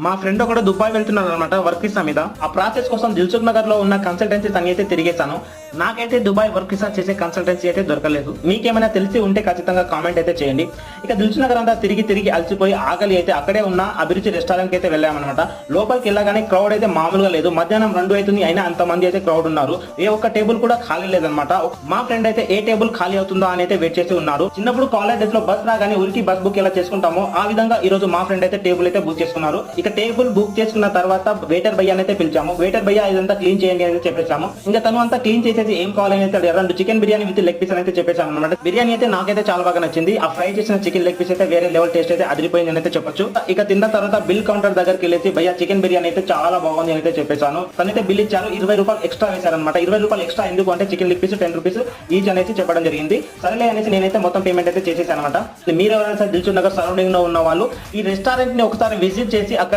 మా ఫ్రెండ్ ఒకడు దుబాయ్ వెళ్తున్నాడు అనమాట వర్క్ వీసా మీద. ఆ ప్రాసెస్ కోసం దిల్సుఖ్ నగర్ లో ఉన్న కన్సల్టెన్సీ తని అయితే తిరిగేశాను. నాకైతే దుబాయ్ వర్క్ వీసా చేసే కన్సల్టెన్సీ అయితే దొరకలేదు. మీకేమైనా తెలిసి ఉంటే ఖచ్చితంగా కామెంట్ అయితే చేయండి. ఇక దిల్సుఖ్ నగర్ అంతా తిరిగి అలసిపోయి ఆకలి అయితే అక్కడే ఉన్న అభిరుచి రెస్టారెంట్ కి అయితే వెళ్ళామన్నమాట. లోపలికి వెళ్ళగానే క్రౌడ్ అయితే మామూలుగా లేదు. మధ్యాహ్నం 2 అవుతుంది, అయినా అంత మంది అయితే క్రౌడ్ ఉన్నారు. ఏ ఒక్క టేబుల్ కూడా ఖాళీ లేదనమాట. మా ఫ్రెండ్ అయితే ఏ టేబుల్ ఖాళీ అవుతుందో అని అయితే వెయిట్ చేసి ఉన్నారు. చిన్నప్పుడు కాలేజ్ డేస్ లో బస్ రాగానే ఉరికి బస్ బుక్ ఎలా చేసుకుంటామో ఆ విధంగా ఈ రోజు మా ఫ్రెండ్ అయితే టేబుల్ అయితే బుక్ చేసుకున్నారు. ఇక టేబుల్ బుక్ చేసుకున్న తర్వాత వెయిటర్ భయ్య అయితే పిలిచాము. వెయిటర్ భయ్య ఇదంతా క్లీన్ చేయండి అని చెప్పేసాము. ఇంకా తను అంతా క్లీన్ చేసేసి ఏం కావాలని అయితే 2 chicken biryani with leg piece అయితే చెప్పేసాము అనమాట. బిర్యానీ అయితే నాకైతే చాలా బాగా నచ్చింది. ఆ ఫ్రై చేసిన చికెన్ లెగ్ పీస్ అయితే వేరే లెవెల్ టేస్ట్ అయితే అదిరిపోయింది అని అయితే చెప్పొచ్చు. ఇక తిన్న తర్వాత బిల్ కౌంటర్ దగ్గరికి వెళ్ళేసి భయ్య చికెన్ బిర్యానీ అయితే చాలా బాగుంది అని అయితే చెప్పేసాను. తనైతే బిల్ ఇచ్చారు. 20 రూపాయలు ఎక్స్ట్రా వేశారనమాట. 20 రూపాయలు ఎక్స్ట్రా ఎందుకు అంటే chicken leg piece 10 rupees each అనేసి చెప్పడం జరిగింది. సరేలే అనేసి నేనైతే మొత్తం పేమెంట్ అయితే చేసేసాను అనమాట. మీరు ఎవరైనా దిల్సుఖ్ నగర్ సరౌండింగ్ లో ఉన్న వాళ్ళు ఈ రెస్టారెంట్ ని ఒకసారి విజిట్ చేసి అక్కడ